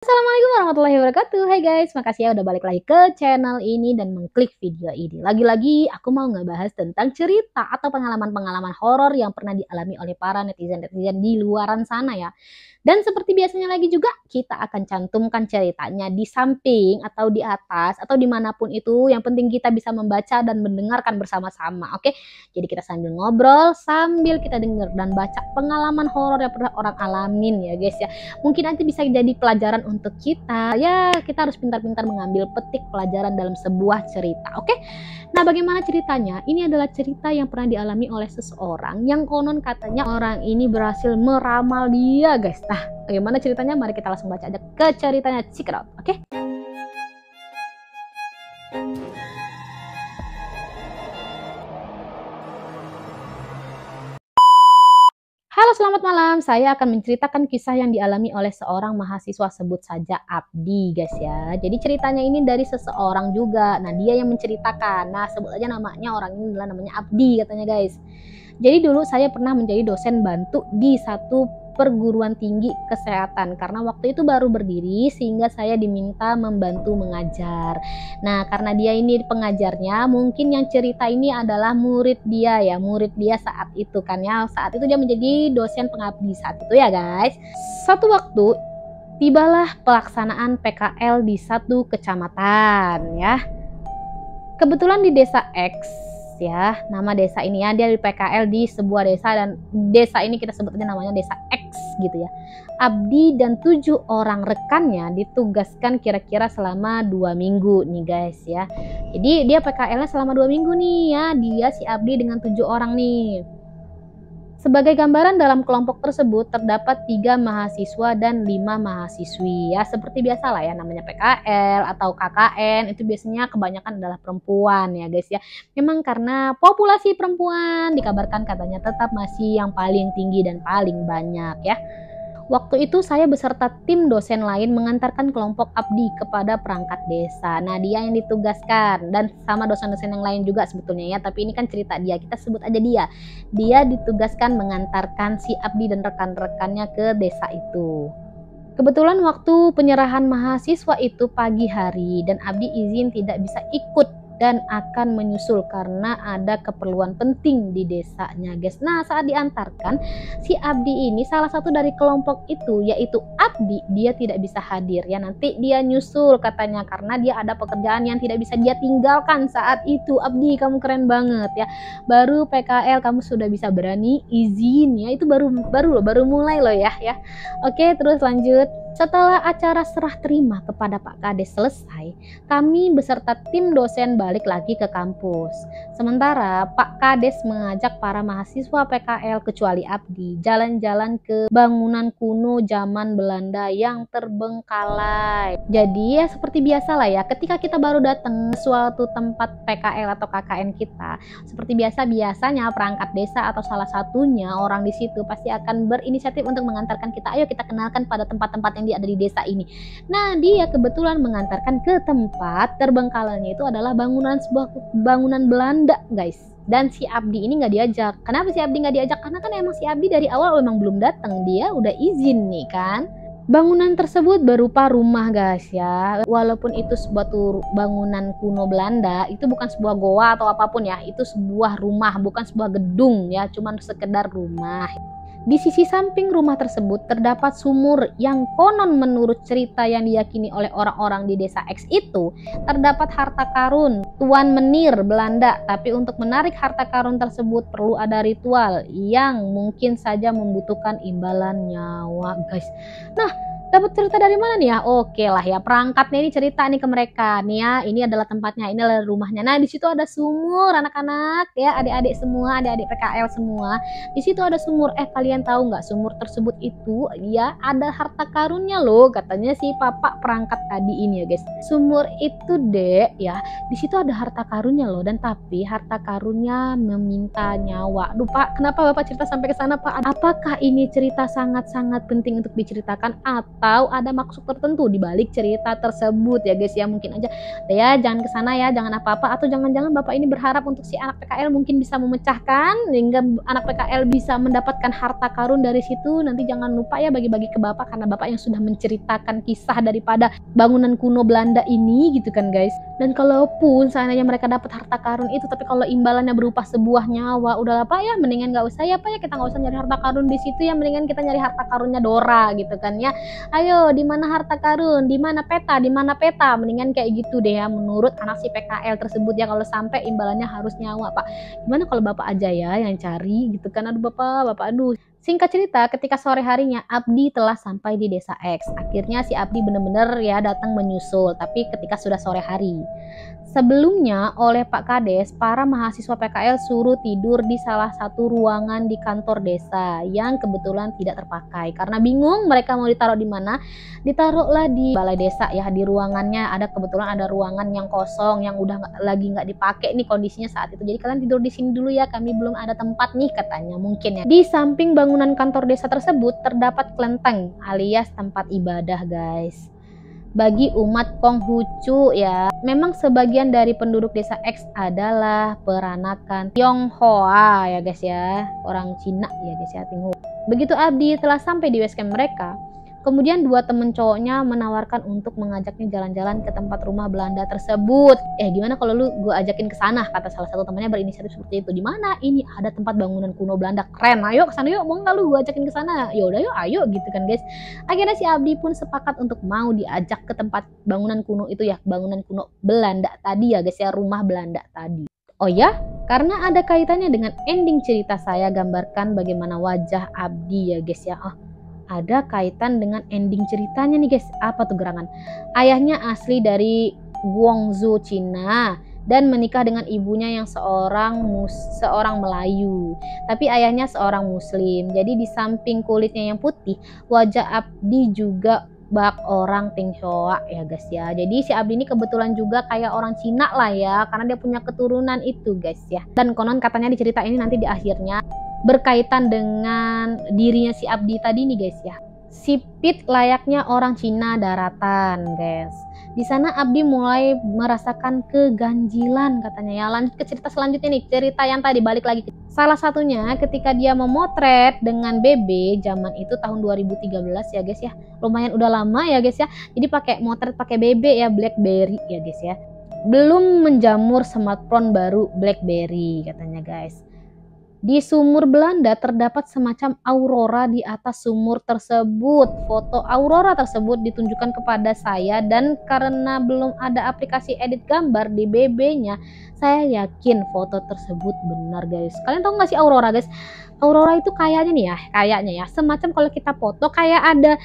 Assalamualaikum warahmatullahi wabarakatuh. Hai guys, makasih ya udah balik lagi ke channel ini dan mengklik video ini. Lagi-lagi aku mau ngebahas tentang cerita atau pengalaman-pengalaman horor yang pernah dialami oleh para netizen-netizen di luaran sana ya. Dan seperti biasanya lagi juga kita akan cantumkan ceritanya di samping atau di atas atau dimanapun itu. Yang penting kita bisa membaca dan mendengarkan bersama-sama, oke? Jadi kita sambil ngobrol, sambil kita dengar dan baca pengalaman horor yang pernah orang alamin ya guys ya. Mungkin nanti bisa jadi pelajaran untuk kita. Ya, kita harus pintar-pintar mengambil petik pelajaran dalam sebuah cerita, oke? Nah, bagaimana ceritanya? Ini adalah cerita yang pernah dialami oleh seseorang yang konon katanya orang ini berhasil meramal dia, guys. Nah, bagaimana ceritanya? Mari kita langsung baca aja ke ceritanya. Check it out, oke? Halo, selamat malam. Saya akan menceritakan kisah yang dialami oleh seorang mahasiswa, sebut saja Abdi, guys ya. Jadi ceritanya ini dari seseorang juga. Nah, dia yang menceritakan. Nah, sebut aja namanya, orang ini adalah namanya Abdi katanya, guys. Jadi dulu saya pernah menjadi dosen bantu di satu perguruan tinggi kesehatan karena waktu itu baru berdiri sehingga saya diminta membantu mengajar. Nah, karena dia ini pengajarnya, mungkin yang cerita ini adalah murid dia ya, murid dia saat itu kan ya. Saat itu dia menjadi dosen pengabdi saat itu ya, guys. Satu waktu tibalah pelaksanaan PKL di satu kecamatan ya. Kebetulan di desa X ya, nama desa ini ya, dia di PKL di sebuah desa dan desa ini kita sebut aja namanya desa X gitu ya. Abdi dan 7 orang rekannya ditugaskan kira-kira selama 2 minggu nih guys ya. Jadi dia PKL-nya selama 2 minggu nih ya, dia si Abdi dengan 7 orang nih. Sebagai gambaran, dalam kelompok tersebut terdapat 3 mahasiswa dan 5 mahasiswi ya, seperti biasa lah ya, namanya PKL atau KKN itu biasanya kebanyakan adalah perempuan ya guys ya. Memang karena populasi perempuan dikabarkan katanya tetap masih yang paling tinggi dan paling banyak ya. Waktu itu saya beserta tim dosen lain mengantarkan kelompok Abdi kepada perangkat desa. Nah, dia yang ditugaskan dan sama dosen-dosen yang lain juga sebetulnya ya, tapi ini kan cerita dia, kita sebut aja dia. Dia ditugaskan mengantarkan si Abdi dan rekan-rekannya ke desa itu. Kebetulan waktu penyerahan mahasiswa itu pagi hari dan Abdi izin tidak bisa ikut dan akan menyusul karena ada keperluan penting di desanya, guys. Nah, saat diantarkan, si Abdi ini salah satu dari kelompok itu, yaitu Abdi, dia tidak bisa hadir ya. Nanti dia nyusul katanya karena dia ada pekerjaan yang tidak bisa dia tinggalkan saat itu. Abdi, kamu keren banget ya. Baru PKL kamu sudah bisa berani izin ya. Itu baru mulai loh ya. Oke, terus lanjut. Setelah acara serah terima kepada Pak Kades selesai, kami beserta tim dosen balik lagi ke kampus. Sementara Pak Kades mengajak para mahasiswa PKL kecuali Abdi jalan-jalan ke bangunan kuno zaman Belanda yang terbengkalai. Jadi ya seperti biasa lah ya, ketika kita baru datang ke suatu tempat PKL atau KKN kita, seperti biasanya perangkat desa atau salah satunya orang di situ pasti akan berinisiatif untuk mengantarkan kita. Ayo kita kenalkan pada tempat-tempat yang ada di desa ini. Nah, dia kebetulan mengantarkan ke tempat terbengkalainya itu adalah sebuah bangunan Belanda, guys. Dan si Abdi ini nggak diajak. Kenapa si Abdi nggak diajak? Karena kan emang si Abdi dari awal memang belum datang. Dia udah izin nih kan. Bangunan tersebut berupa rumah, guys ya. Walaupun itu sebuah bangunan kuno Belanda, itu bukan sebuah goa atau apapun ya. Itu sebuah rumah, bukan sebuah gedung ya, cuman sekedar rumah. Di sisi samping rumah tersebut terdapat sumur yang konon menurut cerita yang diyakini oleh orang-orang di desa X itu terdapat harta karun Tuan Menir Belanda. Tapi untuk menarik harta karun tersebut perlu ada ritual yang mungkin saja membutuhkan imbalan nyawa, guys. Nah, dapat cerita dari mana nih ya? Oke lah ya, perangkatnya ini cerita nih ke mereka nih ya. Ini adalah tempatnya, ini adalah rumahnya. Nah, di situ ada sumur, anak-anak ya, adik-adik semua, adik-adik PKL semua. Di situ ada sumur. Kalian tahu nggak sumur tersebut itu ya ada harta karunnya loh, katanya si papa perangkat tadi ini ya guys. Sumur itu dek ya, di situ ada harta karunnya loh, dan tapi harta karunnya meminta nyawa. Aduh Pak, kenapa Bapak cerita sampai ke sana Pak? Apakah ini cerita sangat-sangat penting untuk diceritakan atau ada maksud tertentu di balik cerita tersebut ya guys ya. Mungkin aja ya jangan kesana ya, jangan apa-apa, atau jangan-jangan bapak ini berharap untuk si anak PKL mungkin bisa memecahkan hingga anak PKL bisa mendapatkan harta karun dari situ. Nanti jangan lupa ya bagi-bagi ke bapak, karena bapak yang sudah menceritakan kisah daripada bangunan kuno Belanda ini gitu kan guys. Dan kalaupun seandainya mereka dapat harta karun itu, tapi kalau imbalannya berupa sebuah nyawa, udah apa ya, mendingan nggak usah ya pak ya, kita nggak usah nyari harta karun di situ ya, mendingan kita nyari harta karunnya Dora gitu kan ya. Ayo, di mana harta karun, di mana peta, di mana peta, mendingan kayak gitu deh ya menurut anak si PKL tersebut ya, kalau sampai imbalannya harus nyawa pak. Gimana kalau bapak aja ya yang cari gitu kan. Aduh bapak aduh. Singkat cerita, ketika sore harinya Abdi telah sampai di desa X. Akhirnya si Abdi bener-bener ya datang menyusul, tapi ketika sudah sore hari. Sebelumnya oleh Pak Kades, para mahasiswa PKL suruh tidur di salah satu ruangan di kantor desa yang kebetulan tidak terpakai. Karena bingung mereka mau ditaruh di mana, ditaruhlah di balai desa ya, di ruangannya. Kebetulan ada ruangan yang kosong yang udah lagi nggak dipakai nih kondisinya saat itu. Jadi kalian tidur di sini dulu ya, kami belum ada tempat nih katanya mungkin ya. Di samping bangunan kantor desa tersebut terdapat kelenteng alias tempat ibadah guys, bagi umat Konghucu ya. Memang sebagian dari penduduk desa X adalah peranakan Tionghoa ya guys ya, orang Cina ya guys ya, Tionghoa. Begitu Abdi telah sampai di base camp mereka, kemudian dua temen cowoknya menawarkan untuk mengajaknya jalan-jalan ke tempat rumah Belanda tersebut. Gimana kalau lu gue ajakin ke sana, kata salah satu temannya berinisiatif seperti itu. Di mana? Ini ada tempat bangunan kuno Belanda keren. Ayo ke sana yuk, mau nggak lu gue ajakin ke sana? Ya udah yuk, ayo gitu kan guys. Akhirnya si Abdi pun sepakat untuk mau diajak ke tempat bangunan kuno itu ya, bangunan kuno Belanda tadi ya guys ya, rumah Belanda tadi. Oh ya, karena ada kaitannya dengan ending cerita, saya gambarkan bagaimana wajah Abdi ya guys ya. Ada kaitan dengan ending ceritanya nih guys. Apa tuh gerangan? Ayahnya asli dari Guangzhou, Cina, dan menikah dengan ibunya yang seorang Melayu. Tapi ayahnya seorang Muslim. Jadi di samping kulitnya yang putih, wajah Abdi juga bak orang Tionghoa ya guys ya. Jadi si Abdi ini kebetulan juga kayak orang Cina lah ya, karena dia punya keturunan itu guys ya. Dan konon katanya di cerita ini nanti di akhirnya berkaitan dengan dirinya si Abdi tadi nih guys ya. Sipit layaknya orang Cina daratan guys. Di sana Abdi mulai merasakan keganjilan katanya ya. Lanjut ke cerita selanjutnya nih, cerita yang tadi balik lagi. Salah satunya ketika dia memotret dengan BB zaman itu tahun 2013 ya guys ya. Lumayan udah lama ya guys ya. Jadi pakai motret pakai BB ya, BlackBerry ya guys ya. Belum menjamur smartphone baru BlackBerry katanya guys. Di sumur Belanda terdapat semacam aurora di atas sumur tersebut. Foto aurora tersebut ditunjukkan kepada saya, dan karena belum ada aplikasi edit gambar di BB-nya, saya yakin foto tersebut benar guys. Kalian tahu nggak sih aurora guys? Aurora itu kayaknya nih ya, semacam kalau kita foto kayak ada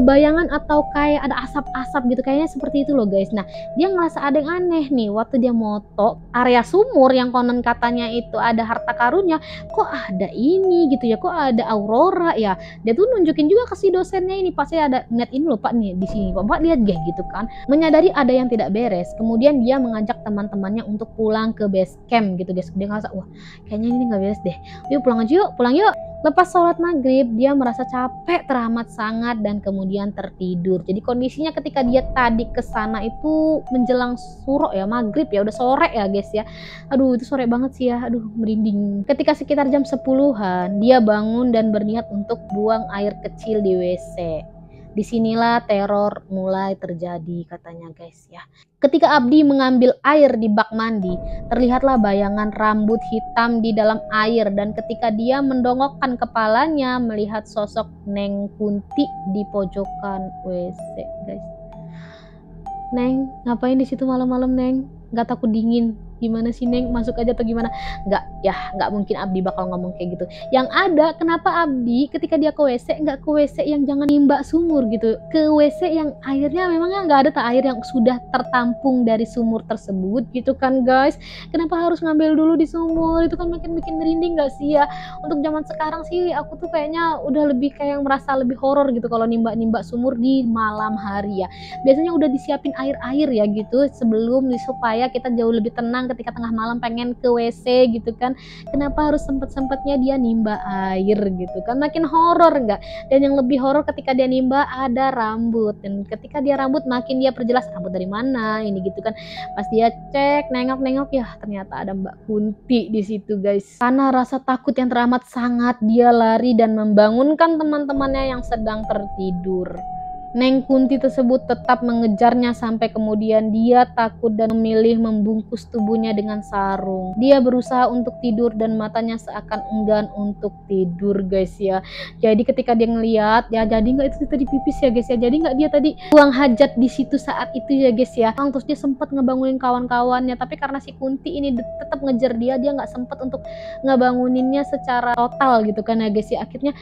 bayangan atau kayak ada asap-asap gitu, kayaknya seperti itu loh guys. Nah, dia ngerasa ada yang aneh nih waktu dia moto area sumur yang konon katanya itu ada harta karunnya, kok ada ini gitu ya, kok ada aurora ya. Dia tuh nunjukin juga ke si dosennya ini, pasti ada net ini loh pak nih di sini, pak lihat gak gitu kan. Menyadari ada yang tidak beres, kemudian dia mengajak teman-temannya untuk pulang ke base camp gitu guys. Dia ngerasa wah kayaknya ini nggak beres deh, yuk pulang aja yuk, pulang yuk. Lepas sholat maghrib, dia merasa capek teramat sangat dan kemudian tertidur. Jadi kondisinya ketika dia tadi ke sana itu menjelang suruk ya, maghrib ya, udah sore ya guys ya. Aduh itu sore banget sih ya, aduh merinding. Ketika sekitar jam 10-an, dia bangun dan berniat untuk buang air kecil di WC. Disinilah teror mulai terjadi katanya guys ya. Ketika Abdi mengambil air di bak mandi, terlihatlah bayangan rambut hitam di dalam air, dan ketika dia mendongokkan kepalanya melihat sosok Neng Kunti di pojokan WC guys. Neng, ngapain di situ malam-malam Neng? Gak takut dingin? Gimana sih Neng, masuk aja atau gimana? Nggak mungkin Abdi bakal ngomong kayak gitu. Yang ada, kenapa Abdi ketika dia ke WC nggak ke WC yang jangan nimba sumur gitu, ke WC yang airnya memangnya nggak ada air yang sudah tertampung dari sumur tersebut gitu kan guys. Kenapa harus ngambil dulu di sumur? Itu kan makin bikin merinding nggak sih ya? Untuk zaman sekarang sih aku tuh kayaknya udah lebih kayak merasa lebih horor gitu kalau nimba sumur di malam hari ya. Biasanya udah disiapin air ya gitu sebelum, supaya kita jauh lebih tenang bilang ketika tengah malam pengen ke WC gitu kan, kenapa harus sempet-sempetnya dia nimba air gitu kan, makin horor enggak? Dan yang lebih horor ketika dia nimba ada rambut, dan ketika dia rambut makin dia perjelas rambut dari mana ini gitu kan. Pas dia cek nengok-nengok ya ternyata ada Mbak Kunti di situ guys. Karena rasa takut yang teramat sangat dia lari dan membangunkan teman-temannya yang sedang tertidur. Neng Kunti tersebut tetap mengejarnya sampai kemudian dia takut dan memilih membungkus tubuhnya dengan sarung. Dia berusaha untuk tidur dan matanya seakan enggan untuk tidur guys ya. Jadi ketika dia ngeliat ya, jadi nggak itu tadi pipis ya guys ya, jadi nggak dia tadi buang hajat di situ saat itu ya guys ya. Terus dia sempat ngebangunin kawan-kawannya, tapi karena si Kunti ini tetap ngejar dia nggak sempat untuk ngebanguninnya secara total gitu kan ya guys ya. Akhirnya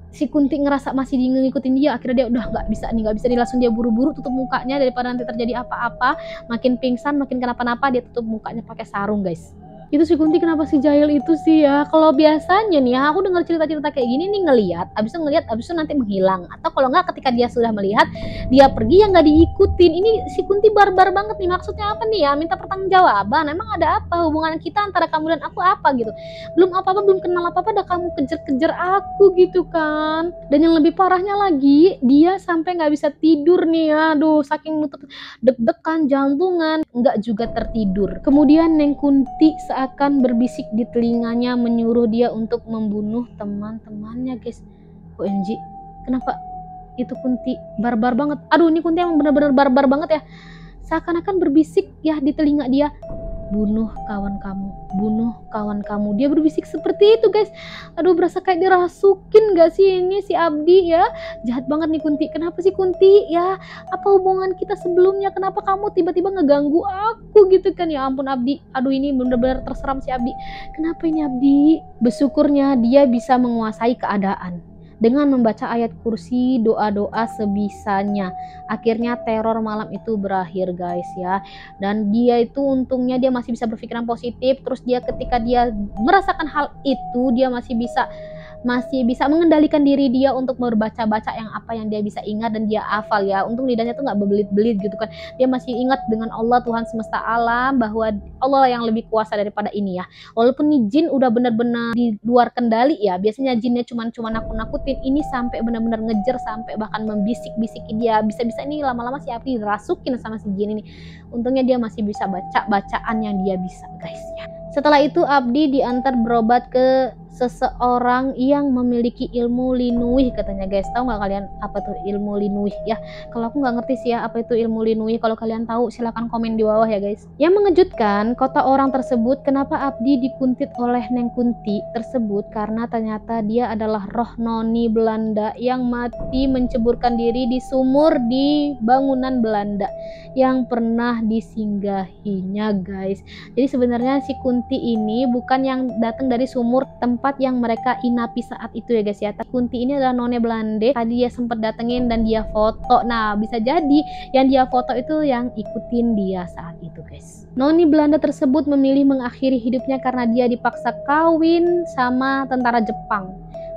si Kunti ngerasa masih ngikutin dia, akhirnya dia udah nggak bisa nih, langsung dia buru-buru tutup mukanya daripada nanti terjadi apa-apa, makin pingsan, makin kenapa-napa, dia tutup mukanya pakai sarung guys. Itu si Kunti kenapa si jahil itu sih ya? Kalau biasanya nih ya, aku dengar cerita-cerita kayak gini nih, ngelihat, abis itu nanti menghilang, atau kalau nggak ketika dia sudah melihat dia pergi ya nggak diikutin. Ini si Kunti barbar banget nih, maksudnya apa nih ya? Minta pertanggungjawaban, emang ada apa hubungan kita antara kamu dan aku apa gitu? Belum apa-apa, belum kenal apa-apa, udah kamu kejar-kejar aku gitu kan? Dan yang lebih parahnya lagi, dia sampai nggak bisa tidur nih ya, aduh saking nutup deg-degan, jantungan, nggak juga tertidur. Kemudian Neng Kunti akan berbisik di telinganya menyuruh dia untuk membunuh teman-temannya guys. OMG, kenapa itu Kunti barbar banget? Aduh, ini Kunti emang benar-benar barbar banget ya. Seakan-akan berbisik ya di telinga dia, bunuh kawan kamu, bunuh kawan kamu. Dia berbisik seperti itu guys. Aduh, berasa kayak dirasukin gak sih ini si Abdi ya? Jahat banget nih Kunti. Kenapa sih Kunti ya? Apa hubungan kita sebelumnya? Kenapa kamu tiba-tiba ngeganggu aku gitu kan? Ya ampun Abdi. Aduh, ini bener-bener terseram si Abdi. Kenapa ini Abdi? Bersyukurnya dia bisa menguasai keadaan dengan membaca ayat kursi, doa-doa sebisanya. Akhirnya teror malam itu berakhir guys ya. Dan dia itu untungnya dia masih bisa berpikiran positif. Terus dia ketika dia merasakan hal itu, dia masih bisa mengendalikan diri dia untuk membaca-baca yang dia bisa ingat dan dia hafal ya. Untung lidahnya tuh nggak berbelit-belit gitu kan. Dia masih ingat dengan Allah Tuhan semesta alam, bahwa Allah yang lebih kuasa daripada ini ya. Walaupun nih jin udah benar-benar di luar kendali ya. Biasanya jinnya cuma nakut-nakutin, ini sampai benar-benar ngejar, sampai bahkan membisik-bisikin dia. Bisa-bisa ini lama-lama si Abdi dirasukin sama si jin ini. Untungnya dia masih bisa baca bacaan yang dia bisa guys ya. Setelah itu Abdi diantar berobat ke seseorang yang memiliki ilmu linuih katanya guys. Tahu nggak kalian apa tuh ilmu linuih ya? Kalau aku nggak ngerti sih ya apa itu ilmu linuih. Kalau kalian tahu silahkan komen di bawah ya guys. Yang mengejutkan, kota orang tersebut kenapa Abdi dikuntit oleh Neng Kunti tersebut, karena ternyata dia adalah roh noni Belanda yang mati menceburkan diri di sumur di bangunan Belanda yang pernah disinggahinya guys. Jadi sebenarnya si Kunti ini bukan yang datang dari sumur tempat yang mereka inapi saat itu ya guys ya. Kunti ini adalah none Belanda, tadi dia sempat datengin dan dia foto. Nah, bisa jadi yang dia foto itu yang ikutin dia saat itu guys. Noni Belanda tersebut memilih mengakhiri hidupnya karena dia dipaksa kawin sama tentara Jepang.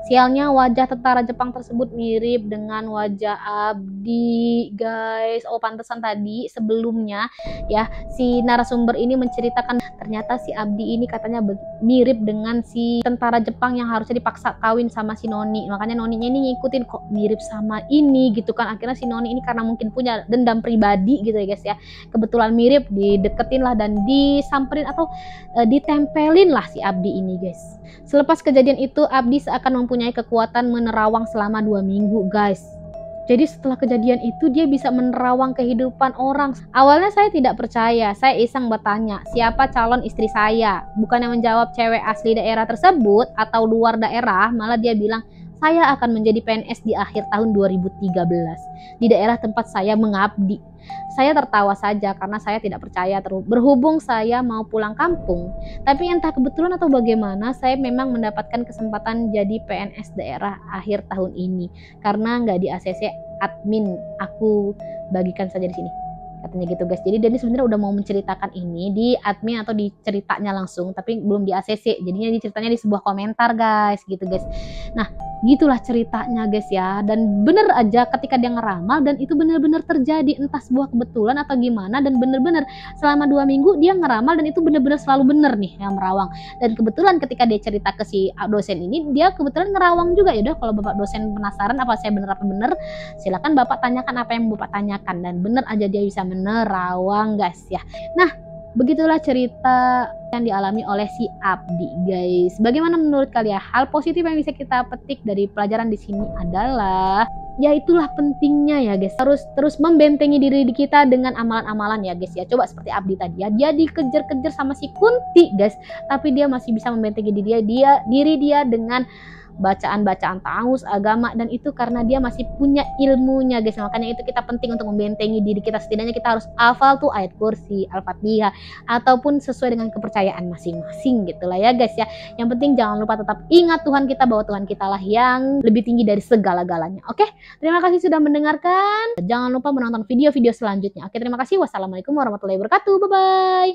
Sialnya wajah tentara Jepang tersebut mirip dengan wajah Abdi guys. Oh pantesan tadi sebelumnya ya si narasumber ini menceritakan ternyata si Abdi ini katanya mirip dengan si tentara Jepang yang harusnya dipaksa kawin sama si Noni. Makanya Noninya ini ngikutin kok mirip sama ini gitu kan. Akhirnya si Noni ini karena mungkin punya dendam pribadi gitu ya guys ya. Kebetulan mirip, dideketin lah dan disamperin atau ditempelin lah si Abdi ini guys. Selepas kejadian itu Abdi seakan mempunyai kekuatan menerawang selama 2 minggu guys. Jadi setelah kejadian itu dia bisa menerawang kehidupan orang. Awalnya saya tidak percaya, saya iseng bertanya siapa calon istri saya. Bukannya menjawab cewek asli daerah tersebut atau luar daerah, malah dia bilang saya akan menjadi PNS di akhir tahun 2013 di daerah tempat saya mengabdi. Saya tertawa saja karena saya tidak percaya berhubung saya mau pulang kampung. Tapi entah kebetulan atau bagaimana saya memang mendapatkan kesempatan jadi PNS daerah akhir tahun ini karena nggak di ACC admin, aku bagikan saja di sini. Katanya gitu guys. Jadi Denny sebenarnya udah mau menceritakan ini di admin atau di ceritanya langsung, tapi belum di ACC. Jadinya ceritanya di sebuah komentar guys, gitu guys. Nah, Gitulah ceritanya guys ya. Dan bener aja ketika dia ngeramal dan itu bener-bener terjadi, entah sebuah kebetulan atau gimana, dan bener-bener selama 2 minggu dia ngeramal dan itu bener-bener selalu bener nih yang merawang. Dan kebetulan ketika dia cerita ke si dosen ini, dia kebetulan ngerawang juga. Ya udah, kalau bapak dosen penasaran apa saya bener apa bener, silakan bapak tanyakan apa yang bapak tanyakan, dan bener aja dia bisa menerawang guys ya. Nah, begitulah cerita yang dialami oleh si Abdi guys. Bagaimana menurut kalian? Hal positif yang bisa kita petik dari pelajaran di sini adalah ya itulah pentingnya ya guys, terus membentengi diri kita dengan amalan-amalan ya guys ya. Coba seperti Abdi tadi ya, dia dikejar-kejar sama si Kunti guys, tapi dia masih bisa membentengi diri dia dengan bacaan-bacaan taus agama, dan itu karena dia masih punya ilmunya guys. Makanya itu kita penting untuk membentengi diri kita, setidaknya kita harus hafal tuh ayat kursi, Al-Fatihah, ataupun sesuai dengan kepercayaan masing-masing gitulah ya guys ya. Yang penting jangan lupa tetap ingat Tuhan kita, bahwa Tuhan kita lah yang lebih tinggi dari segala-galanya. Oke, terima kasih sudah mendengarkan. Jangan lupa menonton video-video selanjutnya. Oke, terima kasih. Wassalamualaikum warahmatullahi wabarakatuh. Bye-bye.